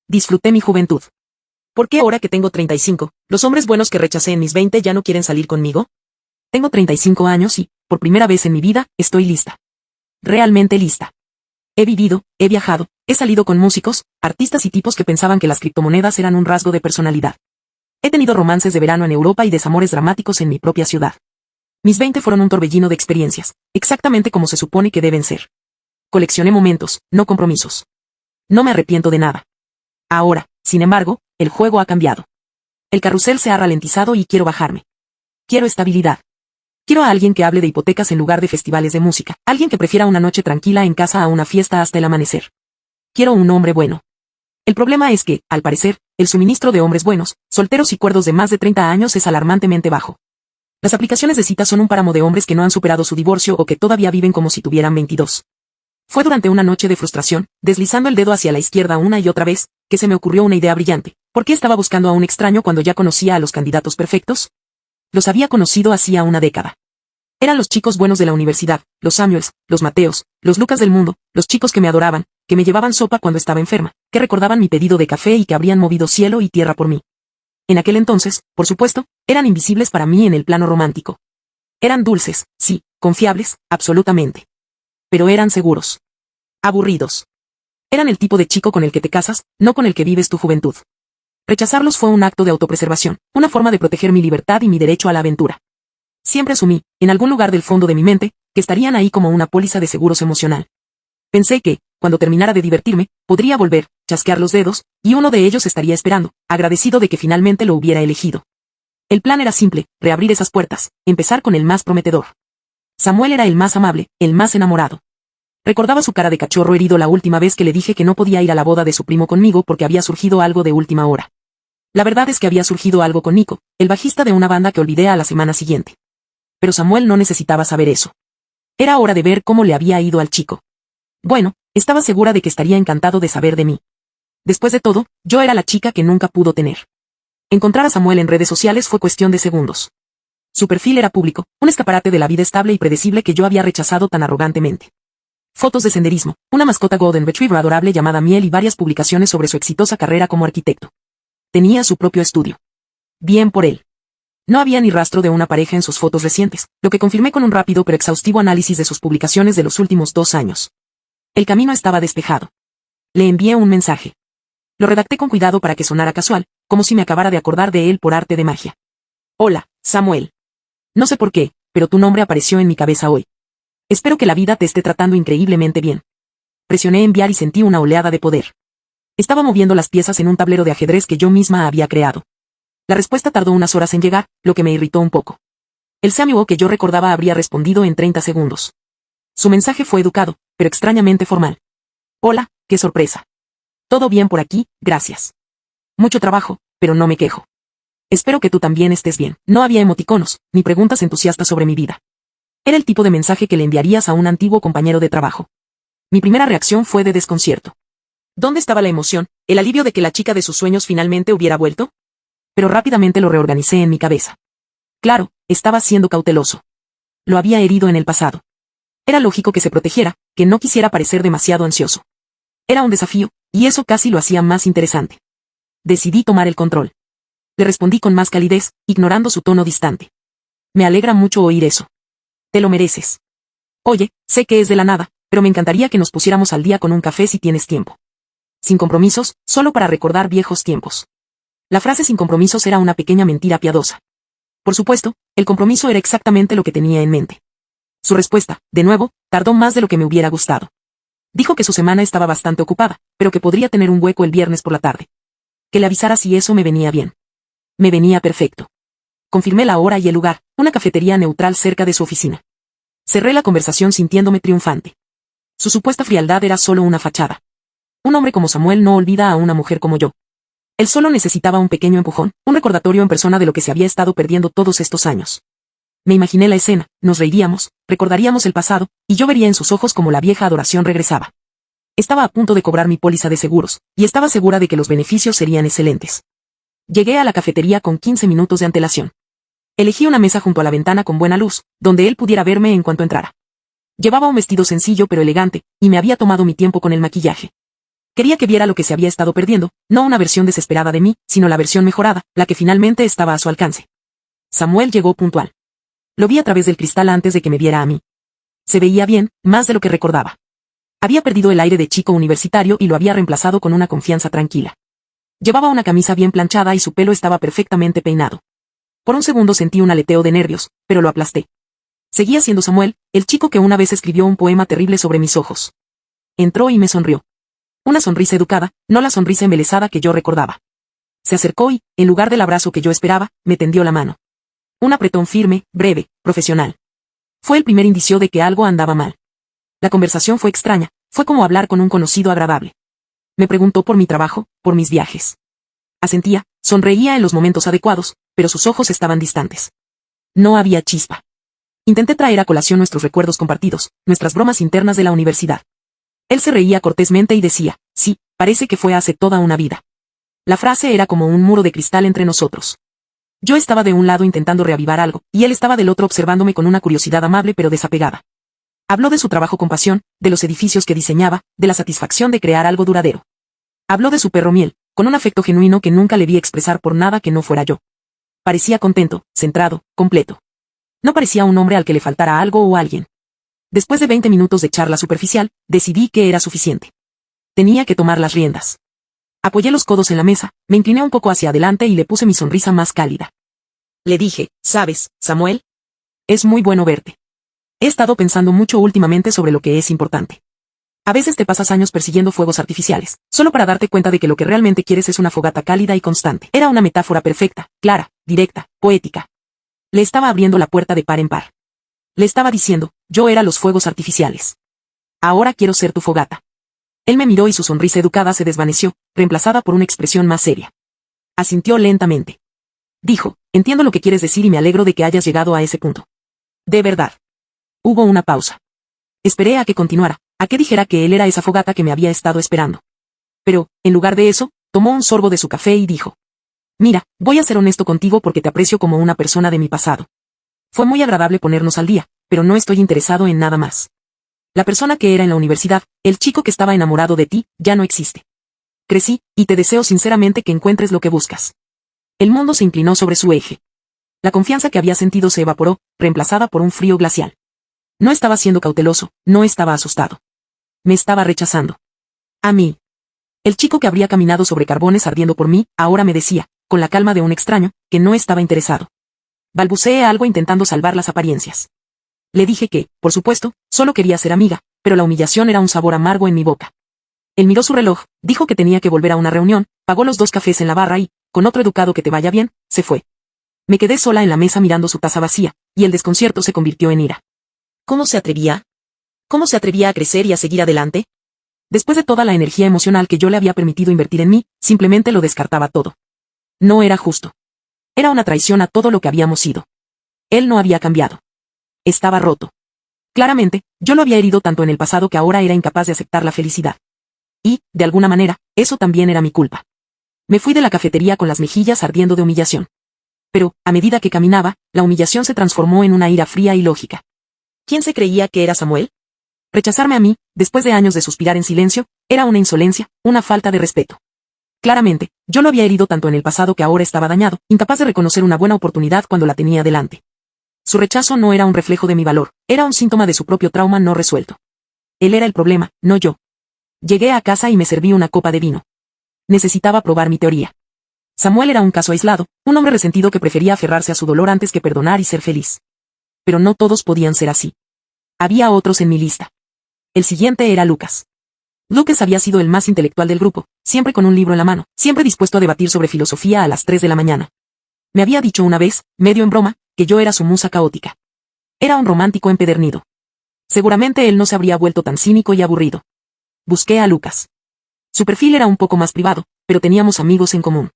Disfruté mi juventud. ¿Por qué ahora que tengo 35, los hombres buenos que rechacé en mis 20 ya no quieren salir conmigo? Tengo 35 años y, por primera vez en mi vida, estoy lista. Realmente lista. He vivido, he viajado, he salido con músicos, artistas y tipos que pensaban que las criptomonedas eran un rasgo de personalidad. He tenido romances de verano en Europa y desamores dramáticos en mi propia ciudad. Mis 20 fueron un torbellino de experiencias, exactamente como se supone que deben ser. Coleccioné momentos, no compromisos. No me arrepiento de nada. Ahora, sin embargo, el juego ha cambiado. El carrusel se ha ralentizado y quiero bajarme. Quiero estabilidad. Quiero a alguien que hable de hipotecas en lugar de festivales de música, alguien que prefiera una noche tranquila en casa a una fiesta hasta el amanecer. Quiero un hombre bueno. El problema es que, al parecer, el suministro de hombres buenos, solteros y cuerdos de más de 30 años es alarmantemente bajo. Las aplicaciones de citas son un páramo de hombres que no han superado su divorcio o que todavía viven como si tuvieran 22. Fue durante una noche de frustración, deslizando el dedo hacia la izquierda una y otra vez, que se me ocurrió una idea brillante. ¿Por qué estaba buscando a un extraño cuando ya conocía a los candidatos perfectos? Los había conocido hacía una década. Eran los chicos buenos de la universidad, los Samuels, los Mateos, los Lucas del mundo, los chicos que me adoraban, que me llevaban sopa cuando estaba enferma, que recordaban mi pedido de café y que habrían movido cielo y tierra por mí. En aquel entonces, por supuesto, eran invisibles para mí en el plano romántico. Eran dulces, sí, confiables, absolutamente. Pero eran seguros. Aburridos. Eran el tipo de chico con el que te casas, no con el que vives tu juventud. Rechazarlos fue un acto de autopreservación, una forma de proteger mi libertad y mi derecho a la aventura. Siempre asumí, en algún lugar del fondo de mi mente, que estarían ahí como una póliza de seguros emocional. Pensé que, cuando terminara de divertirme, podría volver, chasquear los dedos, y uno de ellos estaría esperando, agradecido de que finalmente lo hubiera elegido. El plan era simple, reabrir esas puertas, empezar con el más prometedor. Samuel era el más amable, el más enamorado. Recordaba su cara de cachorro herido la última vez que le dije que no podía ir a la boda de su primo conmigo porque había surgido algo de última hora. La verdad es que había surgido algo con Nico, el bajista de una banda que olvidé a la semana siguiente. Pero Samuel no necesitaba saber eso. Era hora de ver cómo le había ido al chico. Bueno, estaba segura de que estaría encantado de saber de mí. Después de todo, yo era la chica que nunca pudo tener. Encontrar a Samuel en redes sociales fue cuestión de segundos. Su perfil era público, un escaparate de la vida estable y predecible que yo había rechazado tan arrogantemente. Fotos de senderismo, una mascota Golden Retriever adorable llamada Miel y varias publicaciones sobre su exitosa carrera como arquitecto. Tenía su propio estudio. Bien por él. No había ni rastro de una pareja en sus fotos recientes, lo que confirmé con un rápido pero exhaustivo análisis de sus publicaciones de los últimos 2 años. El camino estaba despejado. Le envié un mensaje. Lo redacté con cuidado para que sonara casual, como si me acabara de acordar de él por arte de magia. Hola, Samuel. No sé por qué, pero tu nombre apareció en mi cabeza hoy. Espero que la vida te esté tratando increíblemente bien. Presioné enviar y sentí una oleada de poder. Estaba moviendo las piezas en un tablero de ajedrez que yo misma había creado. La respuesta tardó unas horas en llegar, lo que me irritó un poco. El Samuel que yo recordaba habría respondido en 30 segundos. Su mensaje fue educado, pero extrañamente formal. Hola, qué sorpresa. Todo bien por aquí, gracias. Mucho trabajo, pero no me quejo. Espero que tú también estés bien. No había emoticonos, ni preguntas entusiastas sobre mi vida. Era el tipo de mensaje que le enviarías a un antiguo compañero de trabajo. Mi primera reacción fue de desconcierto. ¿Dónde estaba la emoción, el alivio de que la chica de sus sueños finalmente hubiera vuelto? Pero rápidamente lo reorganicé en mi cabeza. Claro, estaba siendo cauteloso. Lo había herido en el pasado. Era lógico que se protegiera, que no quisiera parecer demasiado ansioso. Era un desafío, y eso casi lo hacía más interesante. Decidí tomar el control. Le respondí con más calidez, ignorando su tono distante. Me alegra mucho oír eso. Te lo mereces. Oye, sé que es de la nada, pero me encantaría que nos pusiéramos al día con un café si tienes tiempo. Sin compromisos, solo para recordar viejos tiempos. La frase sin compromisos era una pequeña mentira piadosa. Por supuesto, el compromiso era exactamente lo que tenía en mente. Su respuesta, de nuevo, tardó más de lo que me hubiera gustado. Dijo que su semana estaba bastante ocupada, pero que podría tener un hueco el viernes por la tarde. Que le avisara si eso me venía bien. Me venía perfecto. Confirmé la hora y el lugar, una cafetería neutral cerca de su oficina. Cerré la conversación sintiéndome triunfante. Su supuesta frialdad era solo una fachada. Un hombre como Samuel no olvida a una mujer como yo. Él solo necesitaba un pequeño empujón, un recordatorio en persona de lo que se había estado perdiendo todos estos años. Me imaginé la escena, nos reiríamos, recordaríamos el pasado, y yo vería en sus ojos como la vieja adoración regresaba. Estaba a punto de cobrar mi póliza de seguros, y estaba segura de que los beneficios serían excelentes. Llegué a la cafetería con 15 minutos de antelación. Elegí una mesa junto a la ventana con buena luz, donde él pudiera verme en cuanto entrara. Llevaba un vestido sencillo pero elegante, y me había tomado mi tiempo con el maquillaje. Quería que viera lo que se había estado perdiendo, no una versión desesperada de mí, sino la versión mejorada, la que finalmente estaba a su alcance. Samuel llegó puntual. Lo vi a través del cristal antes de que me viera a mí. Se veía bien, más de lo que recordaba. Había perdido el aire de chico universitario y lo había reemplazado con una confianza tranquila. Llevaba una camisa bien planchada y su pelo estaba perfectamente peinado. Por un segundo sentí un aleteo de nervios, pero lo aplasté. Seguía siendo Samuel, el chico que una vez escribió un poema terrible sobre mis ojos. Entró y me sonrió. Una sonrisa educada, no la sonrisa embelesada que yo recordaba. Se acercó y, en lugar del abrazo que yo esperaba, me tendió la mano. Un apretón firme, breve, profesional. Fue el primer indicio de que algo andaba mal. La conversación fue extraña, fue como hablar con un conocido agradable. Me preguntó por mi trabajo, por mis viajes. Asentía, sonreía en los momentos adecuados, pero sus ojos estaban distantes. No había chispa. Intenté traer a colación nuestros recuerdos compartidos, nuestras bromas internas de la universidad. Él se reía cortésmente y decía, sí, parece que fue hace toda una vida. La frase era como un muro de cristal entre nosotros. Yo estaba de un lado intentando reavivar algo, y él estaba del otro observándome con una curiosidad amable pero desapegada. Habló de su trabajo con pasión, de los edificios que diseñaba, de la satisfacción de crear algo duradero. Habló de su perro Miel, con un afecto genuino que nunca le vi expresar por nada que no fuera yo. Parecía contento, centrado, completo. No parecía un hombre al que le faltara algo o alguien. Después de 20 minutos de charla superficial, decidí que era suficiente. Tenía que tomar las riendas. Apoyé los codos en la mesa, me incliné un poco hacia adelante y le puse mi sonrisa más cálida. Le dije, ¿sabes, Samuel? Es muy bueno verte. He estado pensando mucho últimamente sobre lo que es importante. A veces te pasas años persiguiendo fuegos artificiales, solo para darte cuenta de que lo que realmente quieres es una fogata cálida y constante. Era una metáfora perfecta, clara, directa, poética. Le estaba abriendo la puerta de par en par. Le estaba diciendo, yo era los fuegos artificiales. Ahora quiero ser tu fogata. Él me miró y su sonrisa educada se desvaneció, reemplazada por una expresión más seria. Asintió lentamente. Dijo, entiendo lo que quieres decir y me alegro de que hayas llegado a ese punto. De verdad. Hubo una pausa. Esperé a que continuara, a que dijera que él era esa fogata que me había estado esperando. Pero, en lugar de eso, tomó un sorbo de su café y dijo. Mira, voy a ser honesto contigo porque te aprecio como una persona de mi pasado. Fue muy agradable ponernos al día, pero no estoy interesado en nada más. La persona que era en la universidad, el chico que estaba enamorado de ti, ya no existe. Crecí, y te deseo sinceramente que encuentres lo que buscas. El mundo se inclinó sobre su eje. La confianza que había sentido se evaporó, reemplazada por un frío glacial. No estaba siendo cauteloso, no estaba asustado. Me estaba rechazando. A mí. El chico que habría caminado sobre carbones ardiendo por mí, ahora me decía, con la calma de un extraño, que no estaba interesado. Balbuceé algo intentando salvar las apariencias. Le dije que, por supuesto, solo quería ser amiga, pero la humillación era un sabor amargo en mi boca. Él miró su reloj, dijo que tenía que volver a una reunión, pagó los 2 cafés en la barra y, con otro educado que te vaya bien, se fue. Me quedé sola en la mesa mirando su taza vacía, y el desconcierto se convirtió en ira. ¿Cómo se atrevía? ¿Cómo se atrevía a crecer y a seguir adelante? Después de toda la energía emocional que yo le había permitido invertir en mí, simplemente lo descartaba todo. No era justo. Era una traición a todo lo que habíamos sido. Él no había cambiado. Estaba roto. Claramente, yo lo había herido tanto en el pasado que ahora era incapaz de aceptar la felicidad. Y, de alguna manera, eso también era mi culpa. Me fui de la cafetería con las mejillas ardiendo de humillación. Pero, a medida que caminaba, la humillación se transformó en una ira fría y lógica. ¿Quién se creía que era Samuel? Rechazarme a mí, después de años de suspirar en silencio, era una insolencia, una falta de respeto. Claramente, yo lo había herido tanto en el pasado que ahora estaba dañado, incapaz de reconocer una buena oportunidad cuando la tenía delante. Su rechazo no era un reflejo de mi valor, era un síntoma de su propio trauma no resuelto. Él era el problema, no yo. Llegué a casa y me serví una copa de vino. Necesitaba probar mi teoría. Samuel era un caso aislado, un hombre resentido que prefería aferrarse a su dolor antes que perdonar y ser feliz. Pero no todos podían ser así. Había otros en mi lista. El siguiente era Lucas. Lucas había sido el más intelectual del grupo, siempre con un libro en la mano, siempre dispuesto a debatir sobre filosofía a las 3 de la mañana. Me había dicho una vez, medio en broma, que yo era su musa caótica. Era un romántico empedernido. Seguramente él no se habría vuelto tan cínico y aburrido. Busqué a Lucas. Su perfil era un poco más privado, pero teníamos amigos en común.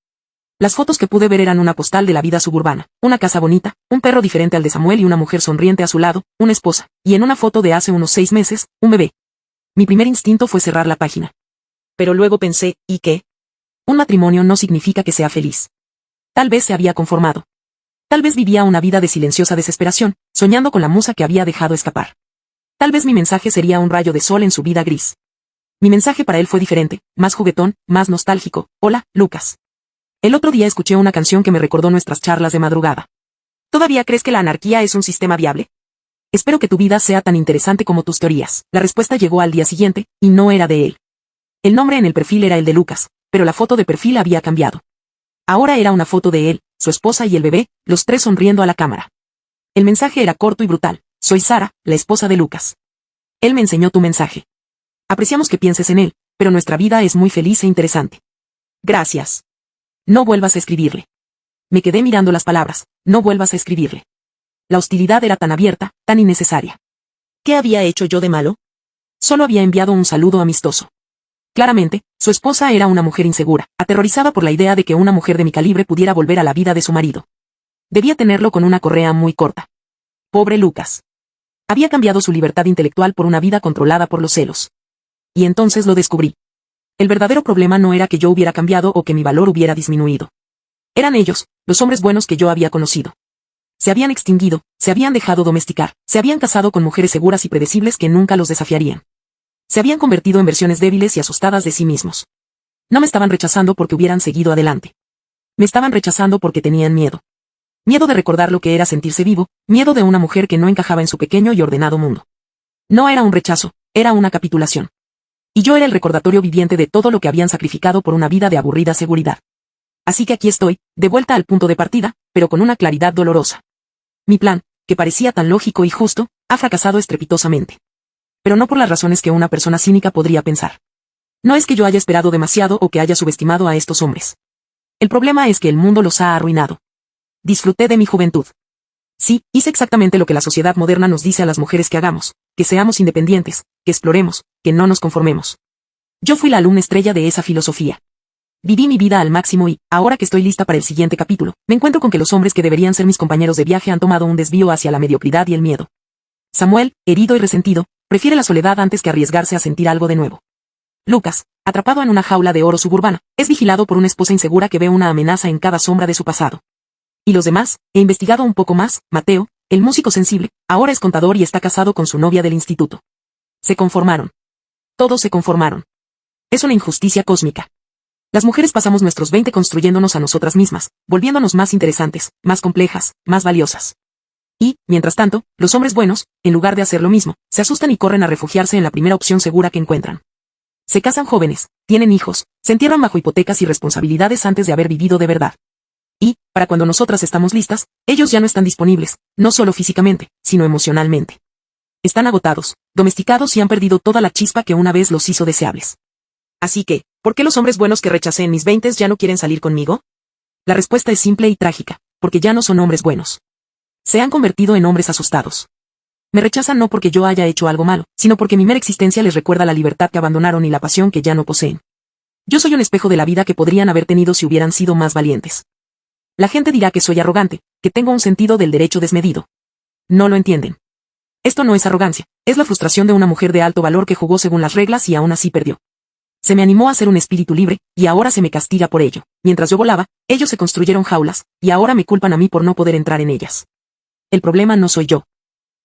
Las fotos que pude ver eran una postal de la vida suburbana, una casa bonita, un perro diferente al de Samuel y una mujer sonriente a su lado, una esposa, y en una foto de hace unos 6 meses, un bebé. Mi primer instinto fue cerrar la página. Pero luego pensé, ¿y qué? Un matrimonio no significa que sea feliz. Tal vez se había conformado. Tal vez vivía una vida de silenciosa desesperación, soñando con la musa que había dejado escapar. Tal vez mi mensaje sería un rayo de sol en su vida gris. Mi mensaje para él fue diferente, más juguetón, más nostálgico. Hola, Lucas. El otro día escuché una canción que me recordó nuestras charlas de madrugada. ¿Todavía crees que la anarquía es un sistema viable? Espero que tu vida sea tan interesante como tus teorías. La respuesta llegó al día siguiente, y no era de él. El nombre en el perfil era el de Lucas, pero la foto de perfil había cambiado. Ahora era una foto de él, su esposa y el bebé, los tres sonriendo a la cámara. El mensaje era corto y brutal. Soy Sara, la esposa de Lucas. Él me enseñó tu mensaje. Apreciamos que pienses en él, pero nuestra vida es muy feliz e interesante. Gracias. No vuelvas a escribirle. Me quedé mirando las palabras. No vuelvas a escribirle. La hostilidad era tan abierta, tan innecesaria. ¿Qué había hecho yo de malo? Solo había enviado un saludo amistoso. Claramente, su esposa era una mujer insegura, aterrorizada por la idea de que una mujer de mi calibre pudiera volver a la vida de su marido. Debía tenerlo con una correa muy corta. Pobre Lucas. Había cambiado su libertad intelectual por una vida controlada por los celos. Y entonces lo descubrí. El verdadero problema no era que yo hubiera cambiado o que mi valor hubiera disminuido. Eran ellos, los hombres buenos que yo había conocido. Se habían extinguido, se habían dejado domesticar, se habían casado con mujeres seguras y predecibles que nunca los desafiarían. Se habían convertido en versiones débiles y asustadas de sí mismos. No me estaban rechazando porque hubieran seguido adelante. Me estaban rechazando porque tenían miedo. Miedo de recordar lo que era sentirse vivo, miedo de una mujer que no encajaba en su pequeño y ordenado mundo. No era un rechazo, era una capitulación. Y yo era el recordatorio viviente de todo lo que habían sacrificado por una vida de aburrida seguridad. Así que aquí estoy, de vuelta al punto de partida, pero con una claridad dolorosa. Mi plan, que parecía tan lógico y justo, ha fracasado estrepitosamente. Pero no por las razones que una persona cínica podría pensar. No es que yo haya esperado demasiado o que haya subestimado a estos hombres. El problema es que el mundo los ha arruinado. Disfruté de mi juventud. Sí, hice exactamente lo que la sociedad moderna nos dice a las mujeres que hagamos, que seamos independientes, que exploremos, que no nos conformemos. Yo fui la alumna estrella de esa filosofía. Viví mi vida al máximo y, ahora que estoy lista para el siguiente capítulo, me encuentro con que los hombres que deberían ser mis compañeros de viaje han tomado un desvío hacia la mediocridad y el miedo. Samuel, herido y resentido, prefiere la soledad antes que arriesgarse a sentir algo de nuevo. Lucas, atrapado en una jaula de oro suburbana, es vigilado por una esposa insegura que ve una amenaza en cada sombra de su pasado. Y los demás, he investigado un poco más. Mateo, el músico sensible, ahora es contador y está casado con su novia del instituto. Se conformaron. Todos se conformaron. Es una injusticia cósmica. Las mujeres pasamos nuestros 20 construyéndonos a nosotras mismas, volviéndonos más interesantes, más complejas, más valiosas. Y, mientras tanto, los hombres buenos, en lugar de hacer lo mismo, se asustan y corren a refugiarse en la primera opción segura que encuentran. Se casan jóvenes, tienen hijos, se entierran bajo hipotecas y responsabilidades antes de haber vivido de verdad. Y, para cuando nosotras estamos listas, ellos ya no están disponibles, no solo físicamente, sino emocionalmente. Están agotados, domesticados y han perdido toda la chispa que una vez los hizo deseables. Así que, ¿por qué los hombres buenos que rechacé en mis 20 ya no quieren salir conmigo? La respuesta es simple y trágica, porque ya no son hombres buenos. Se han convertido en hombres asustados. Me rechazan no porque yo haya hecho algo malo, sino porque mi mera existencia les recuerda la libertad que abandonaron y la pasión que ya no poseen. Yo soy un espejo de la vida que podrían haber tenido si hubieran sido más valientes. La gente dirá que soy arrogante, que tengo un sentido del derecho desmedido. No lo entienden. Esto no es arrogancia, es la frustración de una mujer de alto valor que jugó según las reglas y aún así perdió. Se me animó a ser un espíritu libre, y ahora se me castiga por ello. Mientras yo volaba, ellos se construyeron jaulas, y ahora me culpan a mí por no poder entrar en ellas. El problema no soy yo.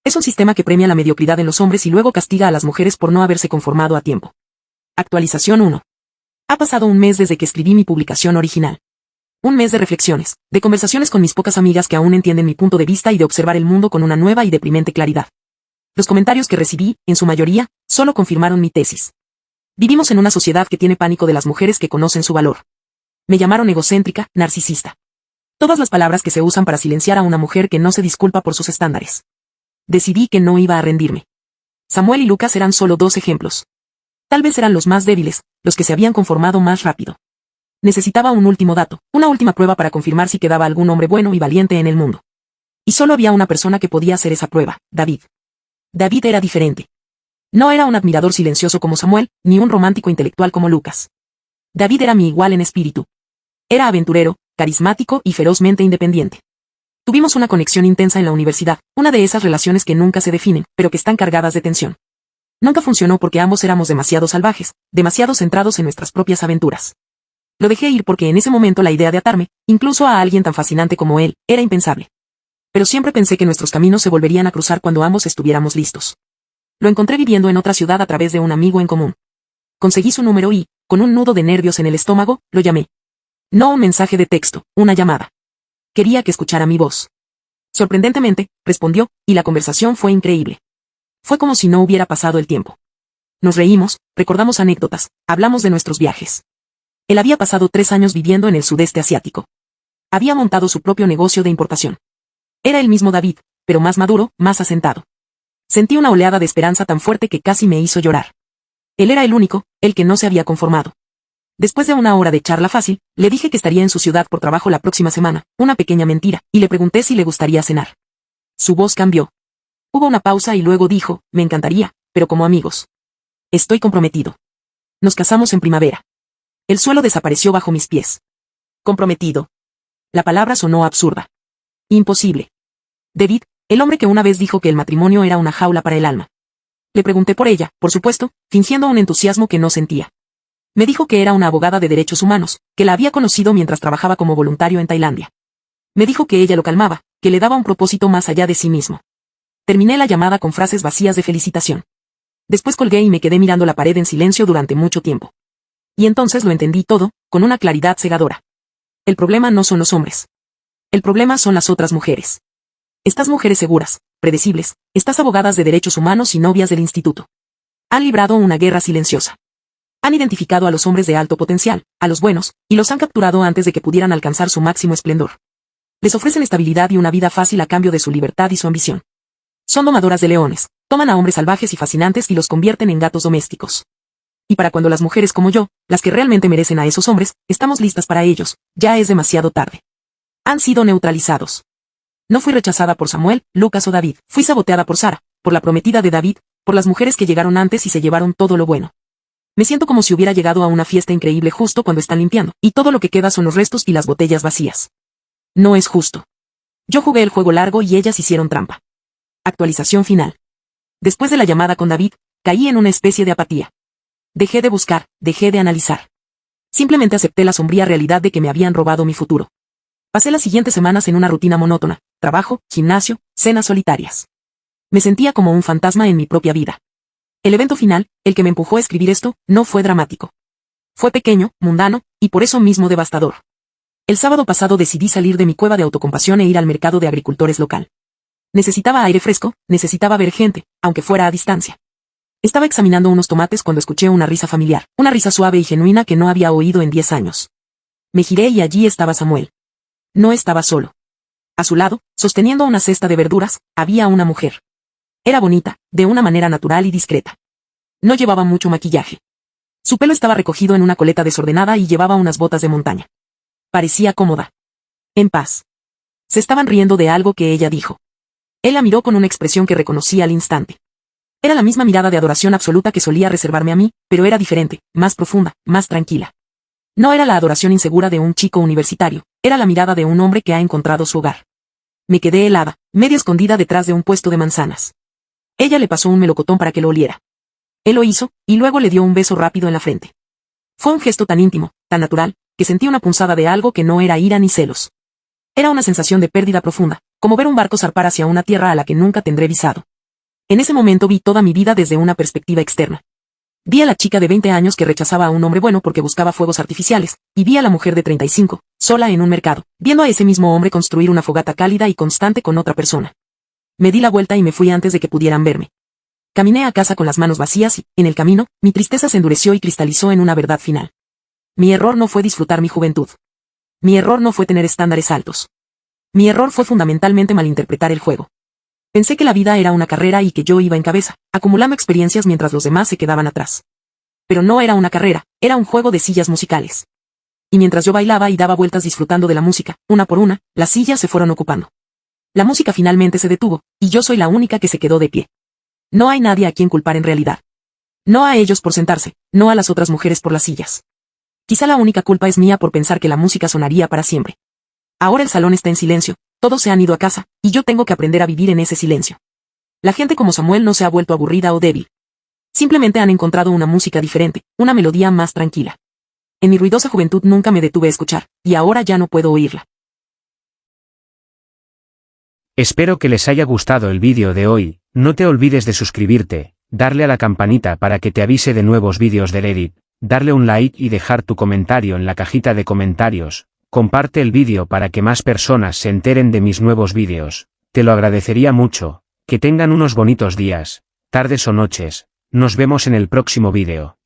Es un sistema que premia la mediocridad en los hombres y luego castiga a las mujeres por no haberse conformado a tiempo. Actualización 1. Ha pasado un mes desde que escribí mi publicación original. Un mes de reflexiones, de conversaciones con mis pocas amigas que aún entienden mi punto de vista y de observar el mundo con una nueva y deprimente claridad. Los comentarios que recibí, en su mayoría, solo confirmaron mi tesis. Vivimos en una sociedad que tiene pánico de las mujeres que conocen su valor. Me llamaron egocéntrica, narcisista. Todas las palabras que se usan para silenciar a una mujer que no se disculpa por sus estándares. Decidí que no iba a rendirme. Samuel y Lucas eran solo 2 ejemplos. Tal vez eran los más débiles, los que se habían conformado más rápido. Necesitaba un último dato, una última prueba para confirmar si quedaba algún hombre bueno y valiente en el mundo. Y solo había una persona que podía hacer esa prueba, David. David era diferente. No era un admirador silencioso como Samuel, ni un romántico intelectual como Lucas. David era mi igual en espíritu. Era aventurero, carismático y ferozmente independiente. Tuvimos una conexión intensa en la universidad, una de esas relaciones que nunca se definen, pero que están cargadas de tensión. Nunca funcionó porque ambos éramos demasiado salvajes, demasiado centrados en nuestras propias aventuras. Lo dejé ir porque en ese momento la idea de atarme, incluso a alguien tan fascinante como él, era impensable. Pero siempre pensé que nuestros caminos se volverían a cruzar cuando ambos estuviéramos listos. Lo encontré viviendo en otra ciudad a través de un amigo en común. Conseguí su número y, con un nudo de nervios en el estómago, lo llamé. No un mensaje de texto, una llamada. Quería que escuchara mi voz. Sorprendentemente, respondió, y la conversación fue increíble. Fue como si no hubiera pasado el tiempo. Nos reímos, recordamos anécdotas, hablamos de nuestros viajes. Él había pasado 3 años viviendo en el sudeste asiático. Había montado su propio negocio de importación. Era el mismo David, pero más maduro, más asentado. Sentí una oleada de esperanza tan fuerte que casi me hizo llorar. Él era el único, el que no se había conformado. Después de una hora de charla fácil, le dije que estaría en su ciudad por trabajo la próxima semana, una pequeña mentira, y le pregunté si le gustaría cenar. Su voz cambió. Hubo una pausa y luego dijo, me encantaría, pero como amigos. Estoy comprometido. Nos casamos en primavera. El suelo desapareció bajo mis pies. Comprometido. La palabra sonó absurda. Imposible. David, el hombre que una vez dijo que el matrimonio era una jaula para el alma. Le pregunté por ella, por supuesto, fingiendo un entusiasmo que no sentía. Me dijo que era una abogada de derechos humanos, que la había conocido mientras trabajaba como voluntario en Tailandia. Me dijo que ella lo calmaba, que le daba un propósito más allá de sí mismo. Terminé la llamada con frases vacías de felicitación. Después colgué y me quedé mirando la pared en silencio durante mucho tiempo. Y entonces lo entendí todo, con una claridad cegadora. El problema no son los hombres. El problema son las otras mujeres. Estas mujeres seguras, predecibles, estas abogadas de derechos humanos y novias del instituto. Han librado una guerra silenciosa. Han identificado a los hombres de alto potencial, a los buenos, y los han capturado antes de que pudieran alcanzar su máximo esplendor. Les ofrecen estabilidad y una vida fácil a cambio de su libertad y su ambición. Son domadoras de leones, toman a hombres salvajes y fascinantes y los convierten en gatos domésticos. Y para cuando las mujeres como yo, las que realmente merecen a esos hombres, estamos listas para ellos, ya es demasiado tarde. Han sido neutralizados. No fui rechazada por Samuel, Lucas o David, fui saboteada por Sara, por la prometida de David, por las mujeres que llegaron antes y se llevaron todo lo bueno. Me siento como si hubiera llegado a una fiesta increíble justo cuando están limpiando, y todo lo que queda son los restos y las botellas vacías. No es justo. Yo jugué el juego largo y ellas hicieron trampa. Actualización final. Después de la llamada con David, caí en una especie de apatía. Dejé de buscar, dejé de analizar. Simplemente acepté la sombría realidad de que me habían robado mi futuro. Pasé las siguientes semanas en una rutina monótona, trabajo, gimnasio, cenas solitarias. Me sentía como un fantasma en mi propia vida. El evento final, el que me empujó a escribir esto, no fue dramático. Fue pequeño, mundano, y por eso mismo devastador. El sábado pasado decidí salir de mi cueva de autocompasión e ir al mercado de agricultores local. Necesitaba aire fresco, necesitaba ver gente, aunque fuera a distancia. Estaba examinando unos tomates cuando escuché una risa familiar, una risa suave y genuina que no había oído en 10 años. Me giré y allí estaba Samuel. No estaba solo. A su lado, sosteniendo una cesta de verduras, había una mujer. Era bonita, de una manera natural y discreta. No llevaba mucho maquillaje. Su pelo estaba recogido en una coleta desordenada y llevaba unas botas de montaña. Parecía cómoda. En paz. Se estaban riendo de algo que ella dijo. Él la miró con una expresión que reconocí al instante. Era la misma mirada de adoración absoluta que solía reservarme a mí, pero era diferente, más profunda, más tranquila. No era la adoración insegura de un chico universitario, era la mirada de un hombre que ha encontrado su hogar. Me quedé helada, medio escondida detrás de un puesto de manzanas. Ella le pasó un melocotón para que lo oliera. Él lo hizo, y luego le dio un beso rápido en la frente. Fue un gesto tan íntimo, tan natural, que sentí una punzada de algo que no era ira ni celos. Era una sensación de pérdida profunda, como ver un barco zarpar hacia una tierra a la que nunca tendré visado. En ese momento vi toda mi vida desde una perspectiva externa. Vi a la chica de 20 años que rechazaba a un hombre bueno porque buscaba fuegos artificiales, y vi a la mujer de 35, sola en un mercado, viendo a ese mismo hombre construir una fogata cálida y constante con otra persona. Me di la vuelta y me fui antes de que pudieran verme. Caminé a casa con las manos vacías y, en el camino, mi tristeza se endureció y cristalizó en una verdad final. Mi error no fue disfrutar mi juventud. Mi error no fue tener estándares altos. Mi error fue fundamentalmente malinterpretar el juego. Pensé que la vida era una carrera y que yo iba en cabeza, acumulando experiencias mientras los demás se quedaban atrás. Pero no era una carrera, era un juego de sillas musicales. Y mientras yo bailaba y daba vueltas disfrutando de la música, una por una, las sillas se fueron ocupando. La música finalmente se detuvo, y yo soy la única que se quedó de pie. No hay nadie a quien culpar en realidad. No a ellos por sentarse, no a las otras mujeres por las sillas. Quizá la única culpa es mía por pensar que la música sonaría para siempre. Ahora el salón está en silencio, todos se han ido a casa, y yo tengo que aprender a vivir en ese silencio. La gente como Samuel no se ha vuelto aburrida o débil. Simplemente han encontrado una música diferente, una melodía más tranquila. En mi ruidosa juventud nunca me detuve a escuchar, y ahora ya no puedo oírla. Espero que les haya gustado el vídeo de hoy, no te olvides de suscribirte, darle a la campanita para que te avise de nuevos vídeos del Edit, darle un like y dejar tu comentario en la cajita de comentarios. Comparte el vídeo para que más personas se enteren de mis nuevos vídeos. Te lo agradecería mucho. Que tengan unos bonitos días, tardes o noches. Nos vemos en el próximo vídeo.